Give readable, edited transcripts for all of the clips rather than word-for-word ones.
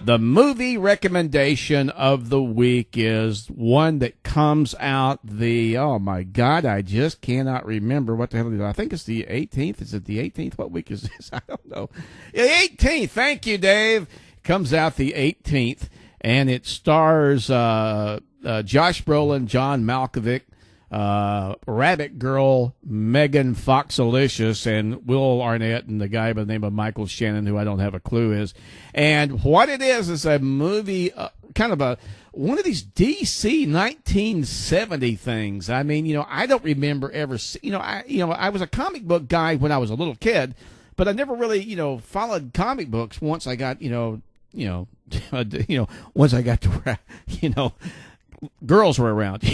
The movie recommendation of the week is one that comes out oh my God, I just cannot remember what the hell it is. I think it's the 18th. Is it the 18th? What week is this? I don't know. The 18th. Thank you, Dave. Comes out the 18th, and it stars Josh Brolin, John Malkovich, Rabbit Girl, Megan Foxalicious, and Will Arnett, and the guy by the name of Michael Shannon, who I don't have a clue is. And what it is a movie, kind of one of these DC 1970 things. I mean, I don't remember ever I was a comic book guy when I was a little kid, but I never really, followed comic books once I got, once I got to, girls were around.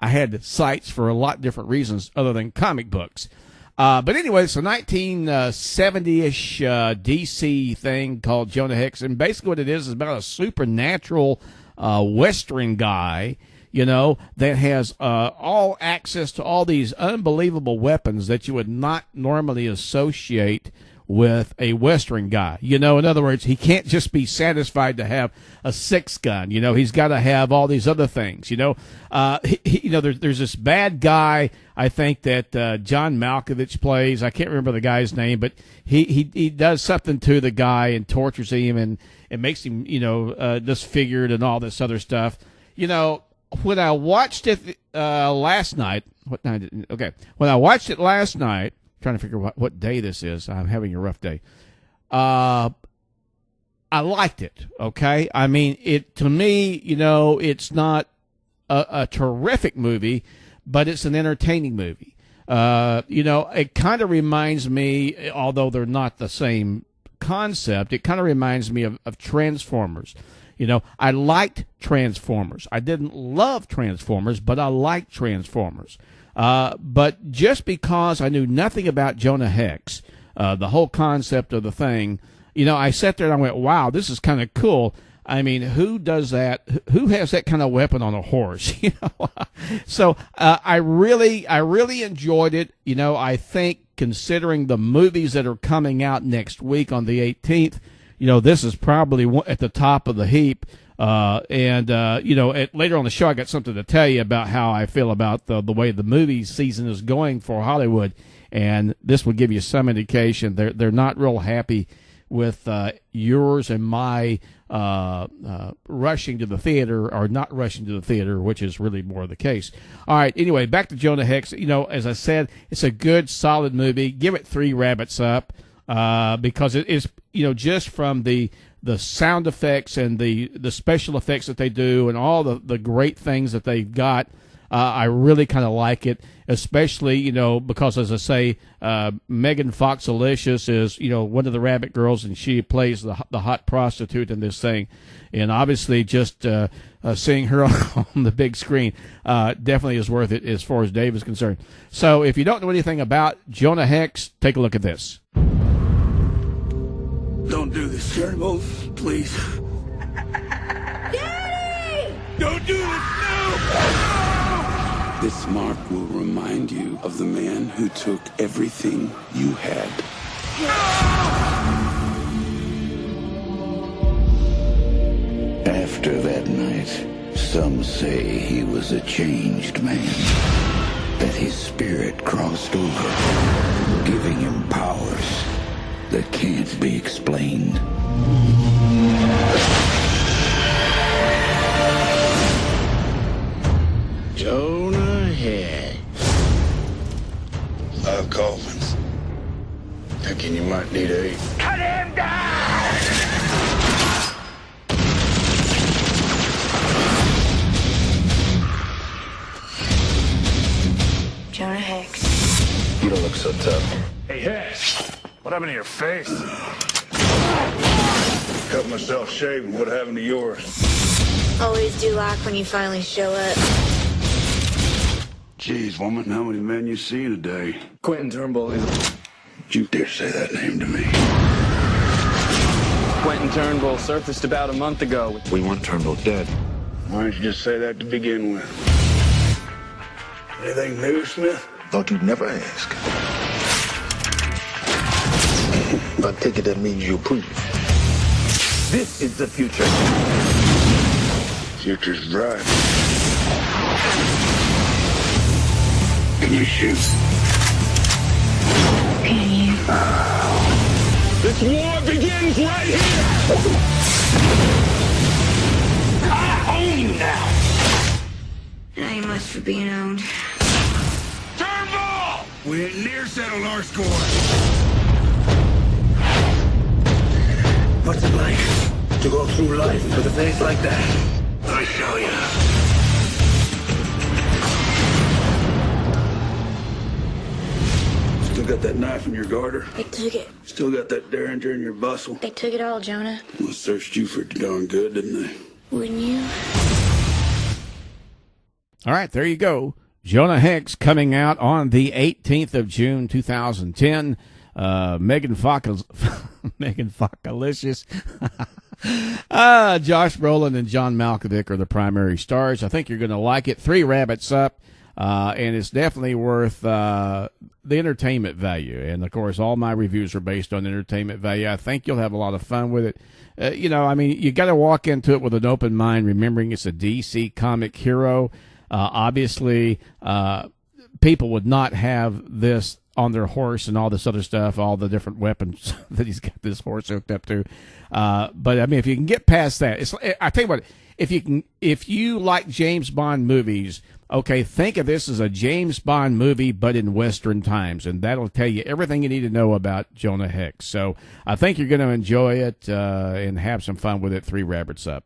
I had sites for a lot different reasons other than comic books. But anyway, it's a 1970-ish DC thing called Jonah Hex, and basically what it is about a supernatural Western guy, that has all access to all these unbelievable weapons that you would not normally associate with a Western guy. In other words, he can't just be satisfied to have a six gun. He's got to have all these other things. There's this bad guy, I think, that John Malkovich plays. I can't remember the guy's name, but he does something to the guy and tortures him and makes him, disfigured and all this other stuff. When I watched it last night, when I watched it last night, trying to figure out what day this is. I'm having a rough day. I liked it. Okay. I mean, to me, it's not a terrific movie, but it's an entertaining movie. It kind of reminds me, although they're not the same concept, it kind of reminds me of Transformers. I liked Transformers. I didn't love Transformers, but I liked Transformers. But just because I knew nothing about Jonah Hex, the whole concept of the thing, I sat there and I went, wow, this is kind of cool. I mean, who does that? Who has that kind of weapon on a horse? So I really enjoyed it. I think considering the movies that are coming out next week on the 18th, this is probably at the top of the heap. Later on the show, I got something to tell you about how I feel about the way the movie season is going for Hollywood, and this will give you some indication. They're not real happy with yours and my rushing to the theater or not rushing to the theater, which is really more the case. All right, anyway, back to Jonah Hex. As I said, it's a good, solid movie. Give it 3 rabbits up because it is, just from the sound effects and the special effects that they do and all the great things that they've got. I really kind of like it, especially, because, as I say, Megan Foxalicious is, one of the rabbit girls, and she plays the hot prostitute in this thing. And obviously just seeing her on the big screen definitely is worth it as far as Dave is concerned. So if you don't know anything about Jonah Hex, take a look at this. Don't do this, Turnbull, please. Daddy! Don't do this, no! This mark will remind you of the man who took everything you had. After that night, some say he was a changed man. That his spirit crossed over, giving him powers that can't be explained. Jonah Hex. Coffins. Thinking you might need a... Cut him down! Jonah Hex. You don't look so tough. Hey, Hex. What happened to your face? Cut myself shaving. What happened to yours? Always do like when you finally show up. Jeez, woman, how many men you see in a day? Quentin Turnbull is... Don't you dare say that name to me. Quentin Turnbull surfaced about a month ago. We want Turnbull dead. Why don't you just say that to begin with? Anything new, Smith? Thought you'd never ask. I take it that means you approve. This is the future. Future's bright. Can you shoot? Can you? This war begins right here! I own you now! Not you much for being owned. Turnbull! We ain't near settled our score. What's it like to go through life with a face like that? I show you. Still got that knife in your garter? They took it. Still got that derringer in your bustle? They took it all, Jonah. Well, searched you for darn good, didn't they? Wouldn't you? All right, there you go. Jonah Hex coming out on the 18th of June, 2010. Megan Focalicious. Josh Brolin and John Malkovich are the primary stars. I think you're going to like it. 3 rabbits up, and it's definitely worth the entertainment value. And, of course, all my reviews are based on entertainment value. I think you'll have a lot of fun with it. You got to walk into it with an open mind, remembering it's a DC comic hero. Obviously, people would not have this on their horse and all this other stuff, all the different weapons that he's got this horse hooked up to. But I mean, if you can get past that, I tell you what, if you like James Bond movies, okay, think of this as a James Bond movie, but in Western times, and that'll tell you everything you need to know about Jonah Hex. So I think you're going to enjoy it and have some fun with it. 3 rabbits up.